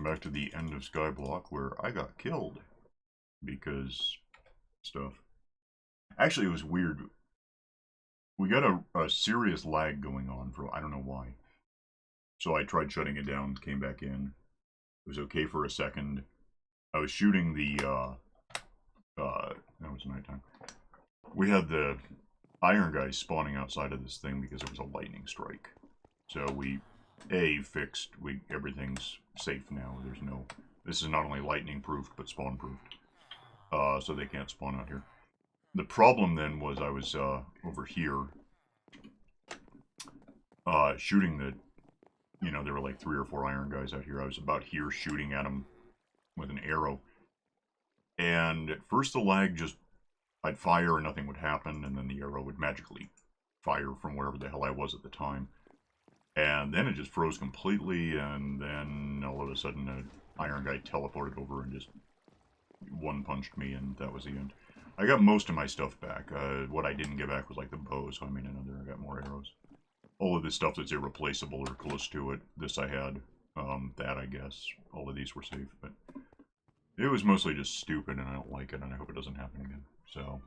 back to the end of Skyblock where I got killed because stuff. Actually, it was weird. We got a serious lag going on for I don't know why. So I tried shutting it down, came back in. It was okay for a second. I was shooting the, that was nighttime. We had the iron guys spawning outside of this thing because there was a lightning strike. So we, fixed, everything's safe now. There's no, this is not only lightning proofed, but spawn proofed. So they can't spawn out here. The problem then was I was, over here, shooting the, you know, there were like 3 or 4 iron guys out here. I was about here shooting at them with an arrow. And at first the lag just, I'd fire and nothing would happen, and then the arrow would magically fire from wherever the hell I was at the time. And then it just froze completely, and then all of a sudden an iron guy teleported over and just one-punched me, and that was the end. I got most of my stuff back. What I didn't get back was like the bow, so I mean, I got more arrows. All of this stuff that's irreplaceable or close to it. This I had. That, I guess. All of these were safe, but it was mostly just stupid, and I don't like it, and I hope it doesn't happen again. So,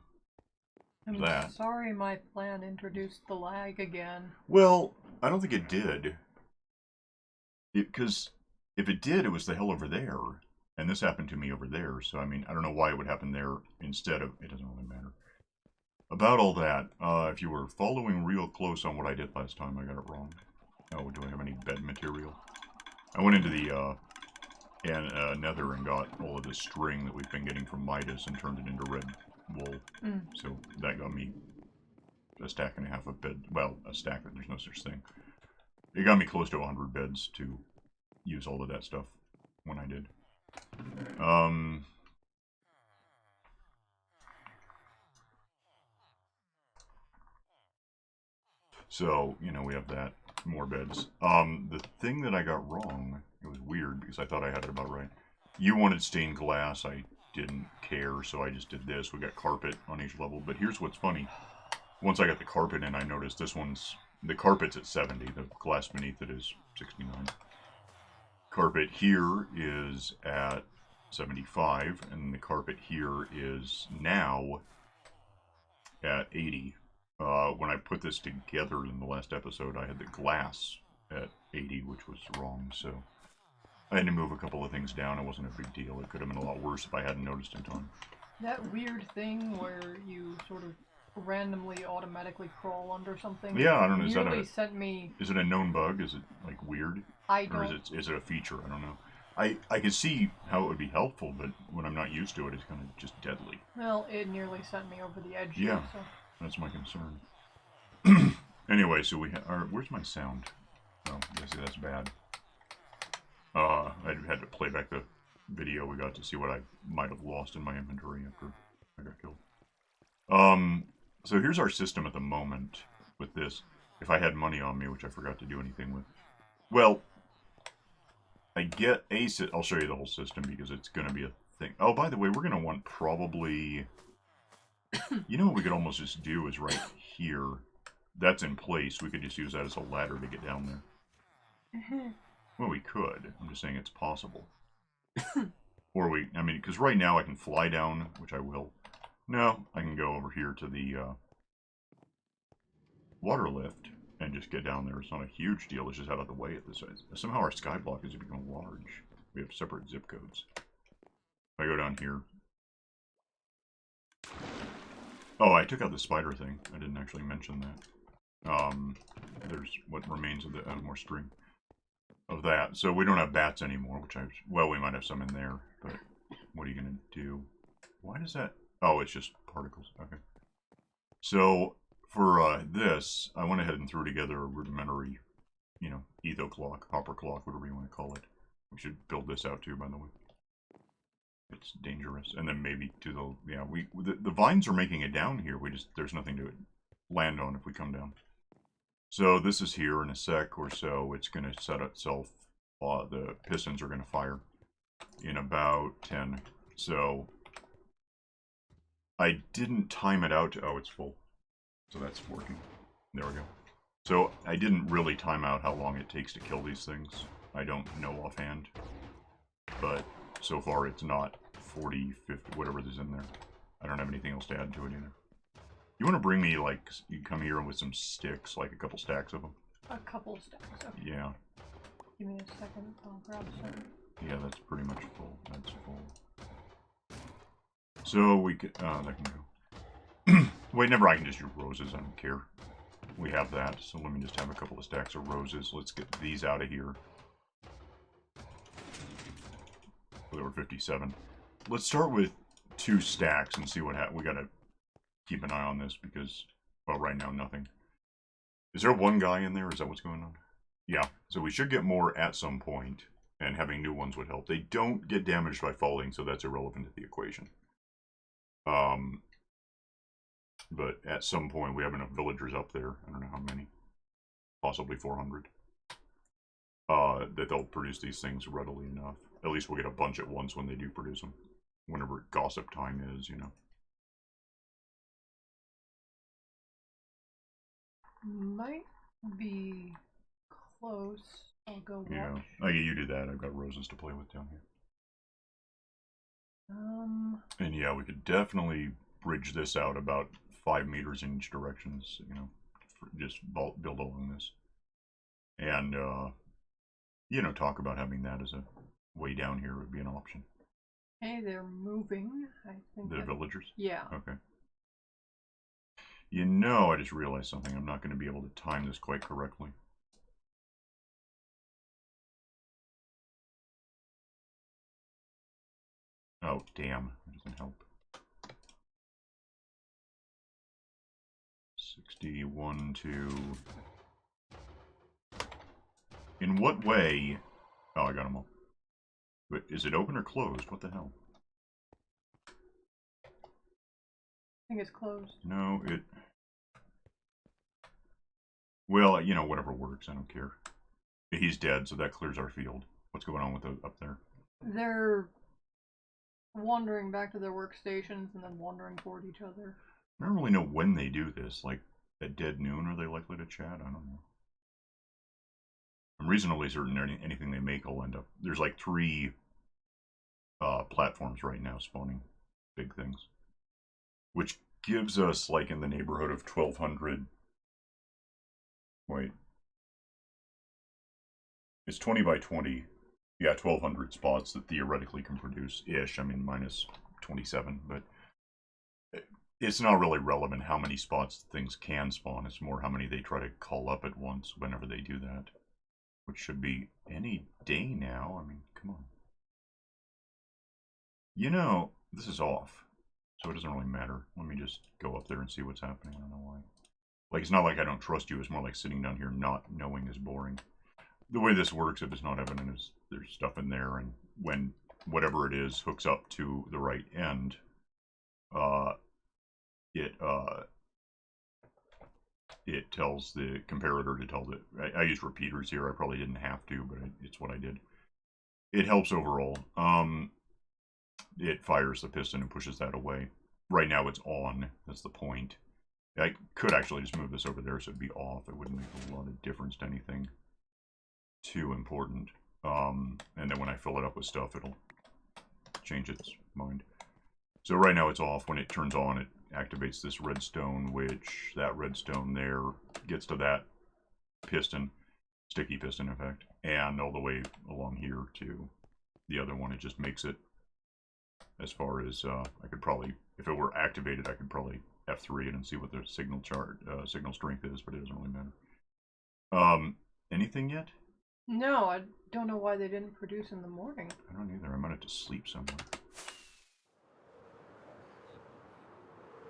I'm that. sorry my plan introduced the lag again. Well, I don't think it did. Because if it did, it was the hell over there. And this happened to me over there, so I mean, I don't know why it would happen there instead of... It doesn't really matter. About all that, if you were following real close on what I did last time, I got it wrong. Oh, do I have any bed material? I went into the nether and got all of the string that we've been getting from Midas and turned it into red wool. So that got me a stack and a half of bed. Well, a stack, there's no such thing. It got me close to 100 beds to use all of that stuff when I did. So, you know, we have that. More beds. The thing that I got wrong, it was weird because I thought I had it about right. You wanted stained glass, I didn't care, so I just did this. We got carpet on each level, but here's what's funny. Once I got the carpet in, I noticed this one's, the carpet's at 70, the glass beneath it is 69. Carpet here is at 75, and the carpet here is now at 80. When I put this together in the last episode, I had the glass at 80, which was wrong, so I had to move a couple of things down. It wasn't a big deal. It could have been a lot worse if I hadn't noticed in time. That weird thing where you sort of randomly automatically crawl under something. Yeah, I don't know. Is it a known bug? Is it like weird? I don't. Or is it a feature? I don't know. I can see how it would be helpful, but when I'm not used to it, it's kind of just deadly. Well, it nearly sent me over the edge. Yeah, here, so. That's my concern. Anyway, so we where's my sound? Oh, I see that's bad. I had to play back the video we got to see what I might have lost in my inventory after I got killed. So here's our system at the moment with this. If I had money on me, which I forgot to do anything with. Well, I get I'll show you the whole system because it's going to be a thing. Oh, by the way, we're going to want probably... You know what we could almost just do is right here. That's in place. We could just use that as a ladder to get down there. Well, we could. I'm just saying it's possible. Or I mean, because right now I can fly down, which I will. No, I can go over here to the water lift and just get down there. It's not a huge deal. It's just out of the way at this size. Somehow our skyblock has become large. We have separate zip codes. If I go down here. Oh, I took out the spider thing. I didn't actually mention that. There's what remains of the more string of that. So we don't have bats anymore, which well, we might have some in there, but what are you gonna do? Why does that? Oh, it's just particles. Okay. So for this, I went ahead and threw together a rudimentary, you know, etho clock, hopper clock, whatever you want to call it. We should build this out too, by the way. It's dangerous. And then maybe to the, yeah, the vines are making it down here. There's nothing to land on if we come down. So this is here in a sec or so. It's going to set itself, the pistons are going to fire in about 10. So I didn't time it out. Oh, it's full. So that's working. There we go. So I didn't really time out how long it takes to kill these things. I don't know offhand. but so far it's not 40, 50, whatever is in there. I don't have anything else to add to it either. You want to bring me, like, you come here with some sticks, like a couple stacks of them? A couple stacks. Okay. Yeah. Give me a second. I'll grab some. Yeah, that's pretty much full. That's full. So we could, that can go. Wait, never, I can just use roses, I don't care. We have that, so let me just have a couple of stacks of roses. Let's get these out of here. There were 57. Let's start with 2 stacks and see what happens. We gotta keep an eye on this because, well, right now, nothing. Is there one guy in there? Is that what's going on? Yeah, so we should get more at some point, and having new ones would help. They don't get damaged by falling, so that's irrelevant to the equation. But at some point, we have enough villagers up there. I don't know how many. Possibly 400. That they'll produce these things readily enough. At least we'll get a bunch at once when they do produce them. Whenever gossip time is, you know. Might be close. I'll go watch. Yeah. Oh, yeah, you do that. I've got roses to play with down here. And yeah, we could definitely bridge this out about 5 meters in each direction, you know, just build along this. And, you know, talk about having that as a way down here would be an option. Hey, they're moving, I think. The villagers? Yeah. Okay. You know, I just realized something. I'm not going to be able to time this quite correctly. Oh, damn. That doesn't help. 61 to... In what way... Oh, I got them all. But is it open or closed? What the hell? I think it's closed. No, it... Well, you know, whatever works. I don't care. He's dead, so that clears our field. What's going on with the, up there? They're wandering back to their workstations and then wandering toward each other. I don't really know when they do this. Like, at dead noon, are they likely to chat? I don't know. I'm reasonably certain anything they make will end up... There's like 3 platforms right now spawning big things. Which gives us, like, in the neighborhood of 1,200... Wait. It's 20 by 20. Yeah, 1,200 spots that theoretically can produce-ish. I mean, minus 27, but... It's not really relevant how many spots things can spawn. It's more how many they try to call up at once whenever they do that. Which should be any day now. I mean, come on. You know, this is off. So it doesn't really matter. Let me just go up there and see what's happening. I don't know why. Like, it's not like I don't trust you. It's more like sitting down here not knowing is boring. The way this works, if it's not evident, is there's stuff in there. And when whatever it is hooks up to the right end, it tells the comparator to tell the... I use repeaters here. I probably didn't have to, but it's what I did. It helps overall. It fires the piston and pushes that away. Right now it's on. That's the point. I could actually just move this over there so it'd be off. It wouldn't make a lot of difference to anything too important. And then when I fill it up with stuff, it'll change its mind. So right now it's off. When it turns on, it activates this redstone, which that redstone there gets to that piston, sticky piston in fact, and all the way along here to the other one. It just makes it as far as I could probably, if it were activated, I could probably F3 it and see what the signal signal strength is, but it doesn't really matter. Anything yet? No, I don't know why they didn't produce in the morning. I don't either. I might have to sleep somewhere.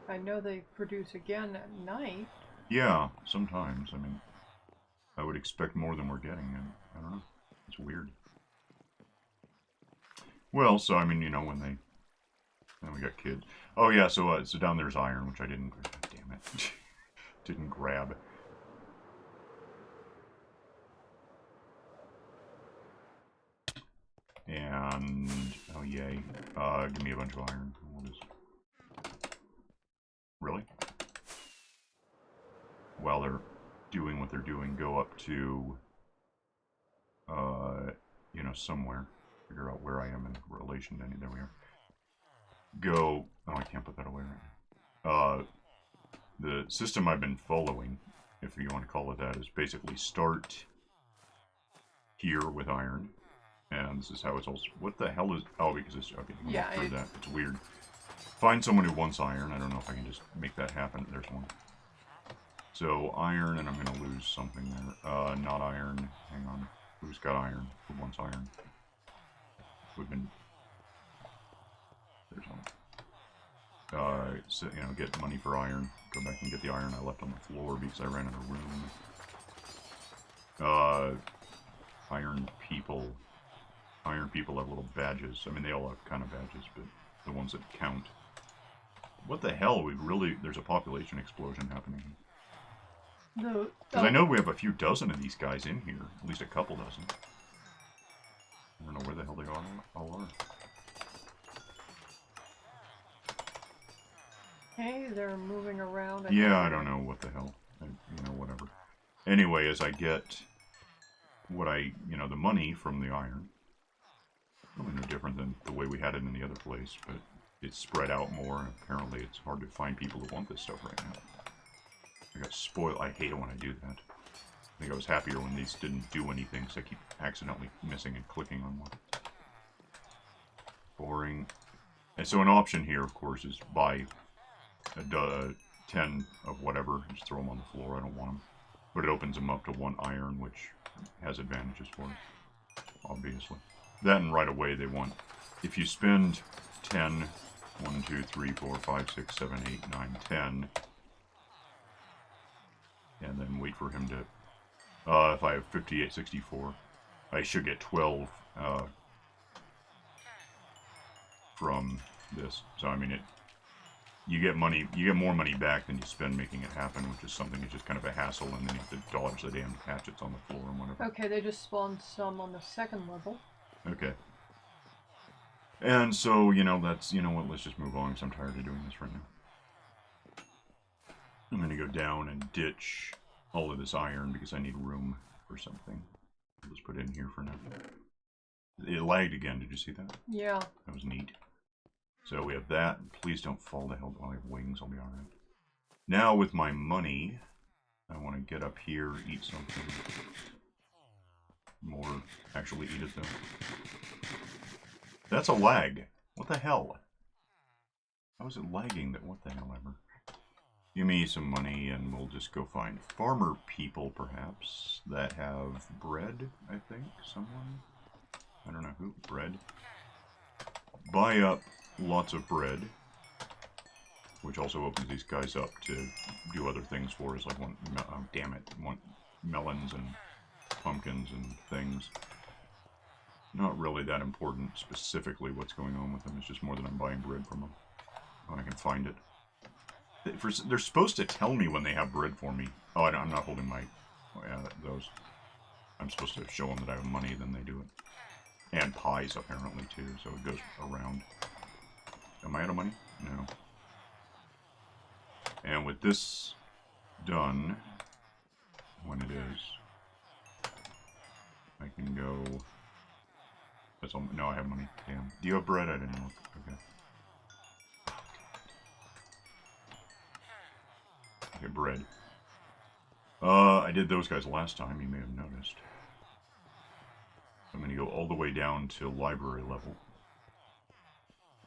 I know they produce again at night. Yeah, sometimes. I mean, I would expect more than we're getting, and I don't know. It's weird. Well, so I mean, you know, when they... Then we got kids. Oh yeah, so down there's iron, which I didn't... God damn it. Didn't grab. And... Oh yay. Give me a bunch of iron. We'll just... Really? While they're doing what they're doing, go up to... you know, somewhere. figure out where I am in relation to any. There we are. Go. Oh, I can't put that away right now. The system I've been following, if you want to call it that, is basically start here with iron. And this is how it's also... What the hell is... Oh, because it's... Okay, you can walk through that. It's weird. Find someone who wants iron. I don't know if I can just make that happen. There's one. So, iron, and I'm going to lose something there. Not iron. Hang on. Who's got iron? Who wants iron? We've been... There's one. So, you know, get money for iron. Go back and get the iron I left on the floor because I ran out of room. Iron people. Iron people have little badges. I mean, they all have kind of badges, but the ones that count. What the hell? There's a population explosion happening. Because I know we have a few dozen of these guys in here. At least a couple dozen. I don't know where the hell they all are. Hey, they're moving around. I don't know what the hell. You know, whatever. Anyway, as I get what the money from the iron, probably no different than the way we had it in the other place, but it's spread out more, and apparently it's hard to find people who want this stuff right now. I got spoiled. I hate it when I do that. I think I was happier when these didn't do anything, so I keep accidentally missing and clicking on one. Boring. And so an option here, of course, is buy 10 of whatever, just throw them on the floor. I don't want them. But it opens them up to 1 iron, which has advantages for us, obviously. That, and right away they want, if you spend 10, 1, 2, 3, 4, 5, 6, 7, 8, 9, 10, and then wait for him to, if I have 58, 64, I should get 12 from this. So, I mean, you get more money back than you spend making it happen, which is something that's just kind of a hassle, and then you have to dodge the damn hatchets on the floor and whatever. Okay, they just spawned some on the 2nd level. Okay. And so, that's, what, let's just move on, because I'm tired of doing this right now. I'm going to go down and ditch all of this iron, because I need room for something. Let's put it in here for now. It lagged again, did you see that? Yeah. That was neat. So we have that. Please don't fall to hell. I have wings, I'll be alright. Now with my money, I want to get up here, eat something. More, actually eat it though. That's a lag. What the hell? How is it lagging that what the hell ever? Give me some money and we'll just go find farmer people perhaps that have bread, I think. Someone? I don't know who. Bread. Buy up lots of bread, which also opens these guys up to do other things for us, like want melons and pumpkins and things. Not really that important specifically what's going on with them. It's just more that I'm buying bread from them when I can find it. They're supposed to tell me when they have bread for me. Oh, I'm not holding my those. I'm supposed to show them that I have money, then they do it. And pies apparently too, so it goes around. Am I out of money? No. And with this done, when it is, I can go... That's all. No, I have money. Damn. Do you have bread? I didn't look. Okay. Okay, bread. I did those guys last time, you may have noticed. I'm going to go all the way down to library level.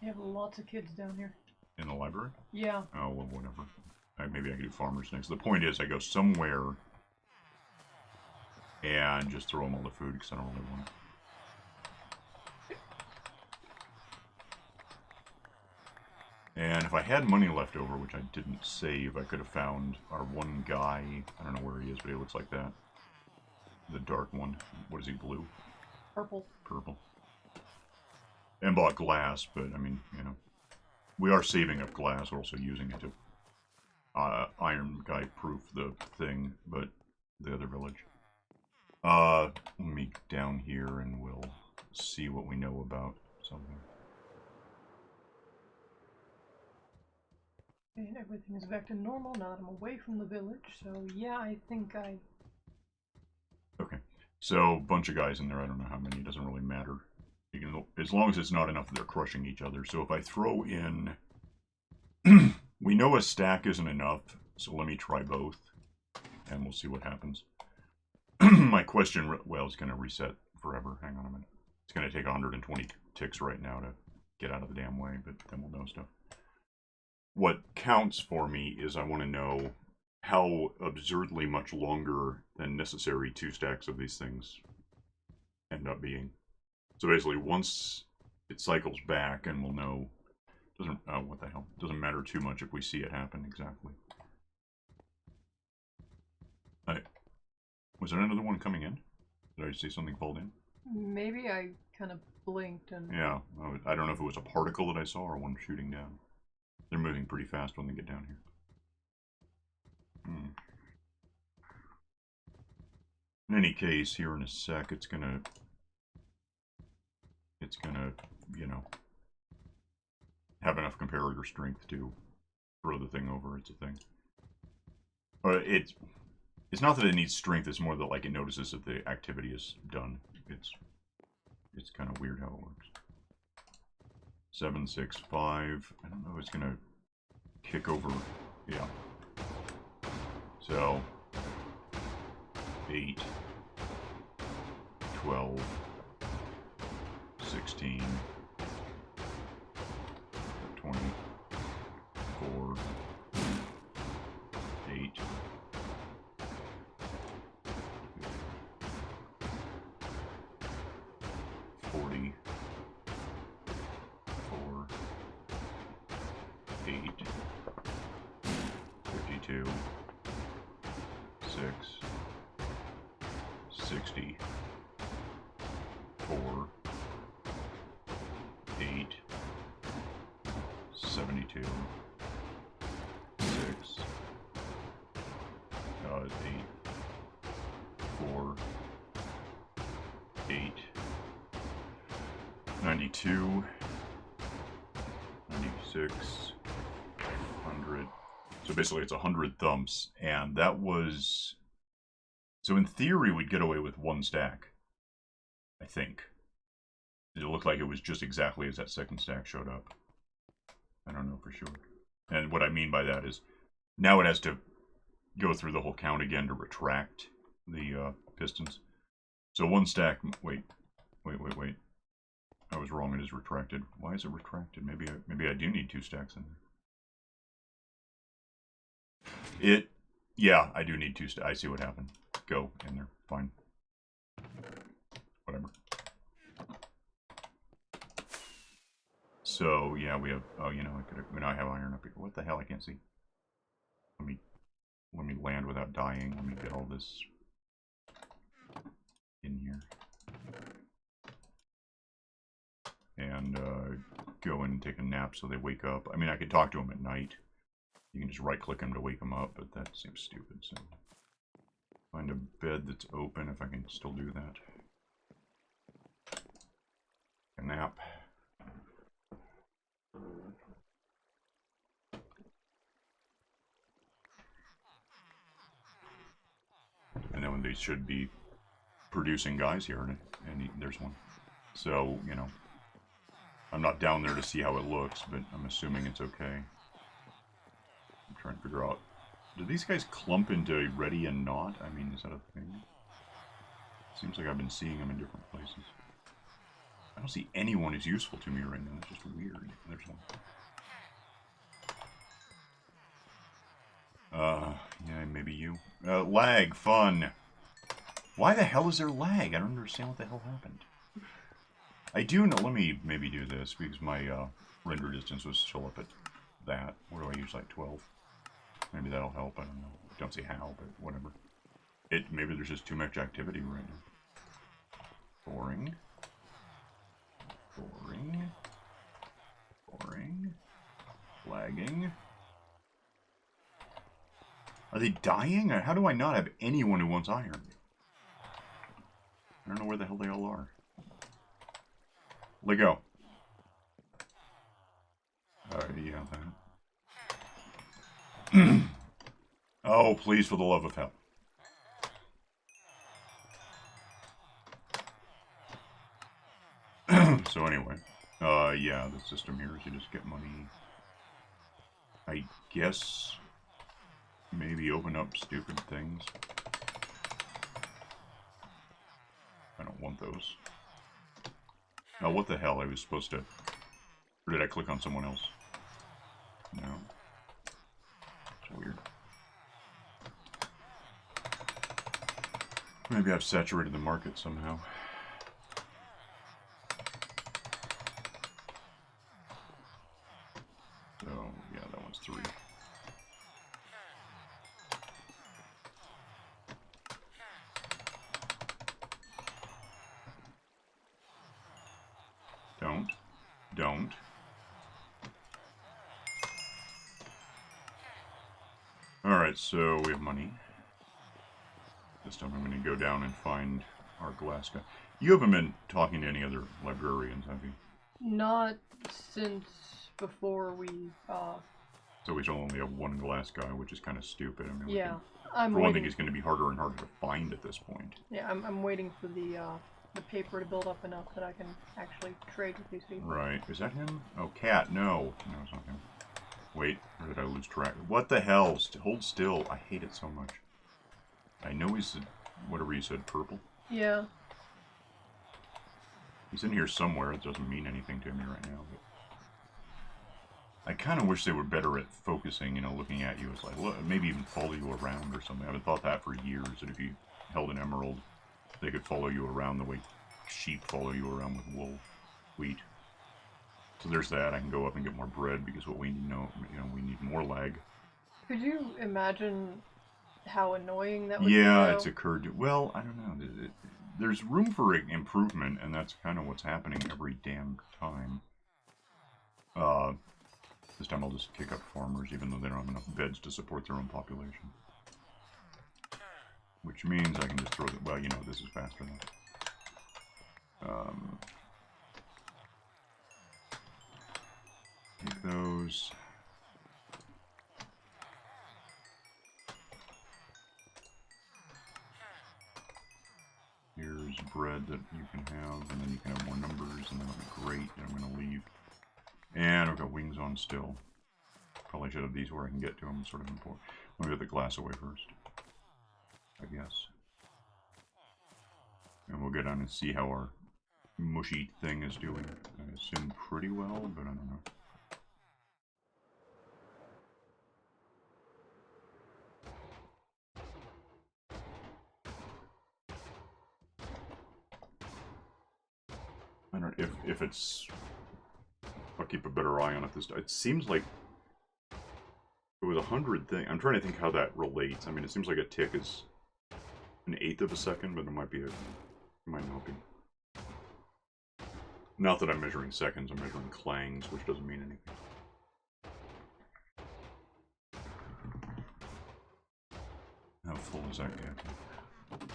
You have lots of kids down here. In the library? Yeah. Oh, well, whatever. Maybe I can do farmers next. The point is, I go somewhere and just throw them all the food because I don't really want it. And if I had money left over, which I didn't save, I could have found our one guy. I don't know where he is, but he looks like that. The dark one. What is he, blue? Purple. Purple. And bought glass, but I mean, we are saving up glass. We're also using it to iron guy proof the thing, but the other village. Let me down here and we'll see what we know about something. And everything is back to normal now that I'm away from the village, so yeah, I think I... Okay. So, bunch of guys in there, I don't know how many, it doesn't really matter. You can, as long as it's not enough that they're crushing each other. So if I throw in... we know a stack isn't enough, so let me try both. And we'll see what happens. My question... Well, it's going to reset forever. Hang on a minute. It's going to take 120 ticks right now to get out of the damn way, but then we'll know stuff. What counts for me is I want to know how absurdly much longer than necessary 2 stacks of these things end up being. So basically, once it cycles back, and we'll know, doesn't, oh, what the hell, doesn't matter too much if we see it happen exactly. Was there another one coming in? Did I see something fall in? Maybe I kind of blinked and... Yeah, I don't know if it was a particle that I saw or one shooting down. They're moving pretty fast when they get down here. In any case, here in a sec, it's gonna, you know, have enough comparator strength to throw the thing over. It's a thing. It's not that it needs strength. It's more that like it notices that the activity is done. It's kind of weird how it works. 7, 6, 5. I don't know. It's gonna kick over. Yeah. So 8, 12, 16, 24, 8, 40, 4, 8, 52, 6, 60, 4, 8, 72, 6, 8, 4, 8, 92, 96, 100. So basically it's 100 thumps, and that was... So in theory we'd get away with 1 stack, I think. It looked like it was just exactly as that second stack showed up. I don't know for sure. And what I mean by that is, now it has to go through the whole count again to retract the pistons. So 1 stack, wait. I was wrong, it is retracted. Why is it retracted? Maybe I do need 2 stacks in there. Yeah, I do need 2 stacks. I see what happened. Go in there, fine. Whatever. So, yeah, we have, oh, you know, I have iron up here. What the hell, I can't see. Let me land without dying. Let me get all this in here. And go and take a nap so they wake up. I mean, I could talk to them at night. You can just right-click them to wake them up, but that seems stupid, so... Find a bed that's open, if I can still do that. A nap. And then they should be producing guys here, and there's one. So, you know, I'm not down there to see how it looks, but I'm assuming it's okay. I'm trying to figure out, do these guys clump into ready and not? I mean, is that a thing? Seems like I've been seeing them in different places. I don't see anyone who's useful to me right now. It's just weird. There's one. Yeah, maybe you. Lag, fun. Why the hell is there lag? I don't understand what the hell happened. I do know, let me maybe do this, because my render distance was still up at that. What do I use, like 12? Maybe that'll help, I don't know. Don't see how, but whatever. Maybe there's just too much activity right now. Boring. Boring. Boring. Lagging. Are they dying? How do I not have anyone who wants iron? I don't know where the hell they all are. Let go. Yeah, that. Oh, please, for the love of hell. So anyway, yeah, the system here is you just get money. I guess maybe open up stupid things. I don't want those. Oh, what the hell? I was supposed to... Or did I click on someone else? No. It's weird. Maybe I've saturated the market somehow. So, yeah, that one's 3. Don't. Alright, so we have money. This time I'm going to go down and find our glass guy. You haven't been talking to any other librarians, have you? Not since before we, So we shall only have one glass guy, which is kind of stupid. I mean, yeah. For one thing, it's going to be harder and harder to find at this point. Yeah, I'm waiting for the paper to build up enough that I can actually trade with these people. Right. Is that him? Oh, cat. No. No, it's not him. Wait, or did I lose track? What the hell? Hold still. I hate it so much. I know he's, whatever you said, purple. Yeah. He's in here somewhere. It doesn't mean anything to me right now, but... I kind of wish they were better at focusing, you know, looking at you as like, look, maybe even follow you around or something. I haven't thought that for years, that if you held an emerald, they could follow you around the way sheep follow you around with wool, wheat. So there's that. I can go up and get more bread because what we know, we need more lag. Could you imagine how annoying that would be? Yeah, it's occurred to, well, I don't know. There's room for improvement, and that's kind of what's happening every damn time. This time I'll just kick up farmers, even though they don't have enough beds to support their own population. Which means I can just throw the, well, you know, this is faster now. Take those. Here's bread that you can have, and then you can have more numbers, and that'll be great, and I'm going to leave. And I've got wings on still. Probably should have these where I can get to them, sort of important. Let me get the glass away first, I guess. And we'll get on and see how our mushy thing is doing. I assume pretty well, but I don't know. I don't know if it's... I'll keep a better eye on it this time. It seems like it was 100 thing. I'm trying to think how that relates. I mean, it seems like a tick is 1/8 of a second, but it might be it might not be. Not that I'm measuring seconds, I'm measuring clangs, which doesn't mean anything. How full is that get?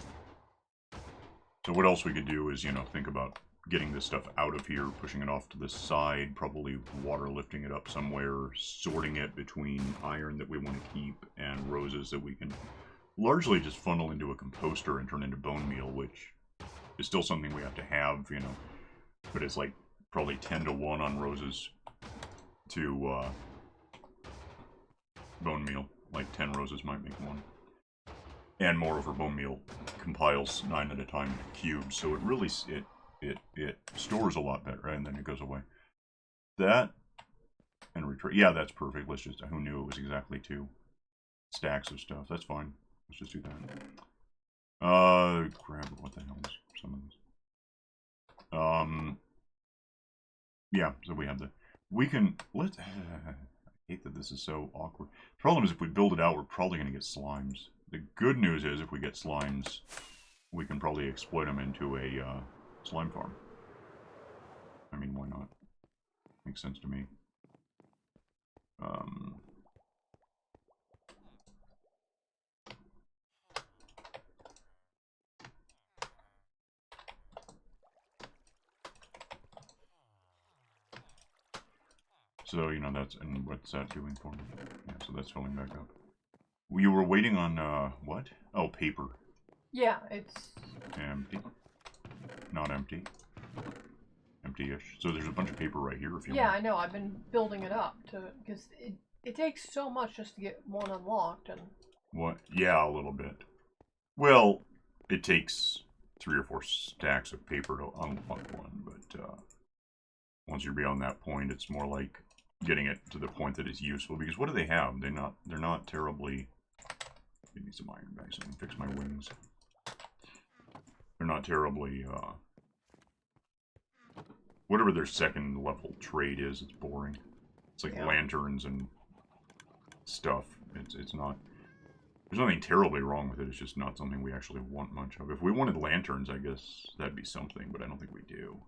So what else we could do is, you know, think about getting this stuff out of here, pushing it off to the side, probably water lifting it up somewhere, sorting it between iron that we want to keep and roses that we can largely just funnel into a composter and turn into bone meal, which is still something we have to have, you know, but it's like probably 10 to 1 on roses to bone meal. Like 10 roses might make 1. And moreover, bone meal compiles 9 at a time into cubes, so it really, it stores a lot better, and then it goes away. That, and retrieve, yeah, that's perfect. Let's just, who knew it was exactly 2 stacks of stuff. That's fine. Let's just do that. Grab, what the hell is some of this? Yeah, so we have the, we can, let's, I hate that this is so awkward. The problem is if we build it out, we're probably going to get slimes. The good news is if we get slimes, we can probably exploit them into a slime farm. I mean, why not? Makes sense to me. So, you know, that's, and what's that doing for me? Yeah, so that's filling back up. We were waiting on, what? Oh, paper. Yeah, it's... Empty. Not empty. empty-ish. So there's a bunch of paper right here if you Yeah, want. I know. I've been building it up because it takes so much just to get one unlocked, and What? Yeah, a little bit. Well, it takes 3 or 4 stacks of paper to unlock one, but once you're beyond that point, it's more like getting it to the point that it's useful. Because what do they have? They're not terribly. Give me some iron back so I can fix my wings. They're not terribly. Whatever their second level trade is, it's boring. It's like lanterns and stuff. It's not. There's nothing terribly wrong with it. It's just not something we actually want much of. If we wanted lanterns, I guess that'd be something, but I don't think we do.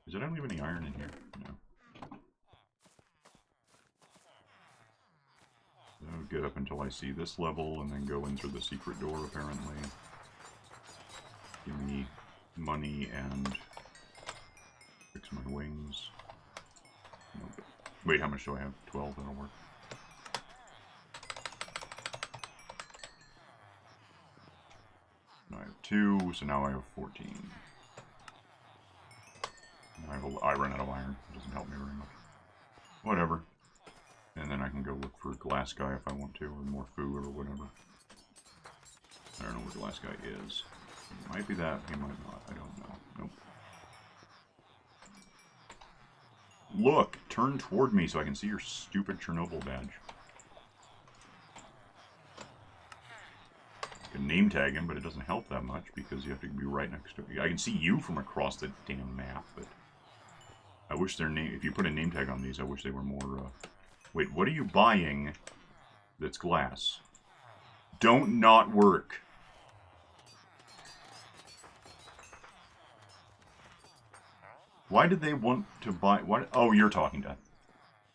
Is it? I don't leave any iron in here. No. So get up until I see this level, and then go in through the secret door. Apparently, give me money and fix my wings. Nope. Wait, how much do I have? 12. That'll work. I have 2, so now I have 14. I run out of iron. It doesn't help me very much. Whatever. And then I can go look for glass guy if I want to, or more food or whatever. I don't know where glass guy is. It might be that, he might not. I don't know. Nope. Look! Turn toward me so I can see your stupid Chernobyl badge. I can name tag him, but it doesn't help that much because you have to be right next to it. I can see you from across the damn map, but I wish their name. If you put a name tag on these, I wish they were more. Wait, what are you buying? That's glass. Don't not work. Why did they want to buy? What? Oh, you're talking to.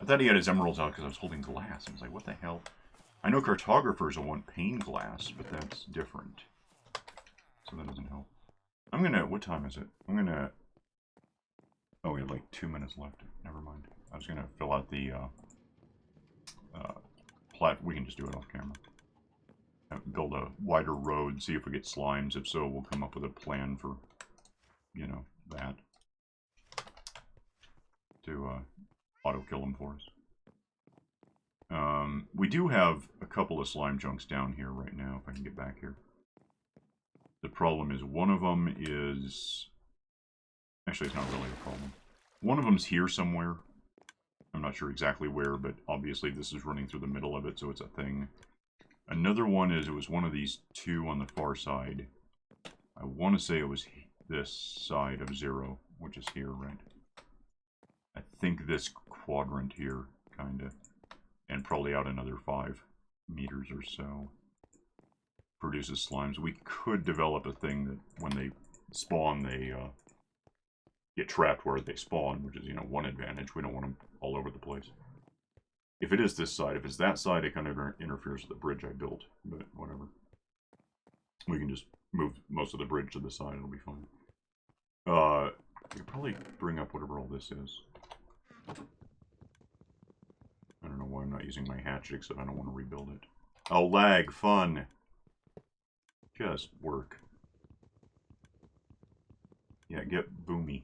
I thought he had his emeralds out because I was holding glass. I was like, what the hell? I know cartographers will want pane glass, but that's different. So that doesn't help. I'm gonna... What time is it? I'm gonna... Oh, we have like 2 minutes left. Never mind. I was gonna fill out the... We can just do it off camera. Build a wider road, see if we get slimes. If so, we'll come up with a plan for, you know, that. To auto-kill them for us. We do have a couple of slime chunks down here right now, if I can get back here. The problem is one of them is... Actually, it's not really a problem. One of them's here somewhere. I'm not sure exactly where, but obviously this is running through the middle of it, so it's a thing. Another one is, it was one of these two on the far side. I want to say it was this side of 0, which is here, right? I think this quadrant here, kind of. And probably out another 5 meters or so. Produces slimes. We could develop a thing that when they spawn, they get trapped where they spawn, which is, you know, one advantage. We don't want them all over the place. If it is this side, if it's that side, it kind of interferes with the bridge I built, but whatever. We can just move most of the bridge to the side, it'll be fine. We could probably bring up whatever all this is. I don't know why I'm not using my hatchet, except I don't want to rebuild it. Oh, lag, fun! Just work. Yeah, get boomy.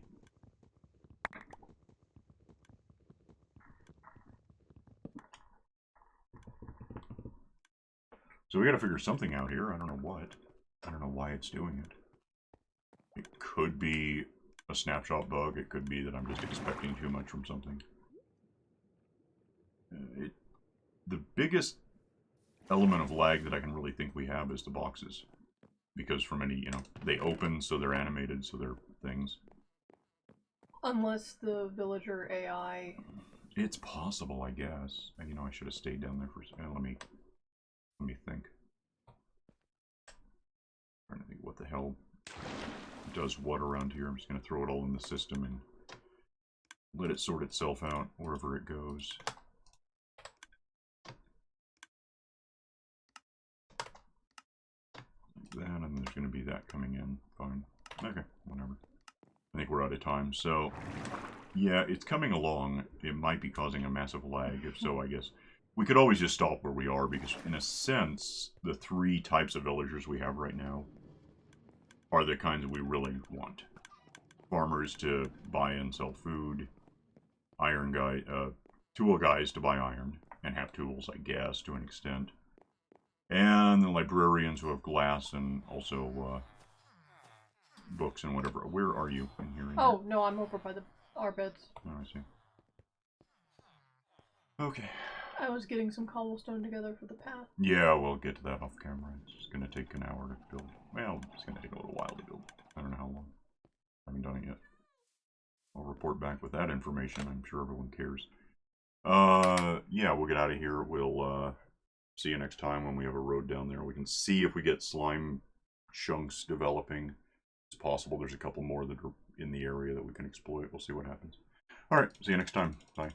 So we gotta figure something out here. I don't know what. I don't know why it's doing it. It could be a snapshot bug. It could be that I'm just expecting too much from something. The biggest element of lag that I can really think we have is the boxes. Because from any, you know, they open, so they're animated, so they're things. unless the villager AI... It's possible, I guess. You know, I should have stayed down there for a second. Let me think. I'm trying to think what the hell does what around here. I'm just going to throw it all in the system and let it sort itself out wherever it goes. Like that, and then there's going to be that coming in. Fine. Okay, whatever. I think we're out of time. So, yeah, it's coming along. It might be causing a massive lag. If so, I guess we could always just stop where we are, because in a sense, the 3 types of villagers we have right now are the kinds that we really want. farmers to buy and sell food, iron guy, tool guys to buy iron and have tools, I guess, to an extent, and the librarians who have glass and also books and whatever. Where are you in here? Oh no, I'm over by our beds. Oh, I see. Okay. I was getting some cobblestone together for the path. Yeah, we'll get to that off camera. It's going to take an hour to build. Well, it's going to take a little while to build. I don't know how long. I haven't done it yet. I'll report back with that information. I'm sure everyone cares. Yeah, we'll get out of here. We'll see you next time when we have a road down there. We can see if we get slime chunks developing. It's possible there's a couple more that are in the area that we can exploit. We'll see what happens. Alright, see you next time. Bye.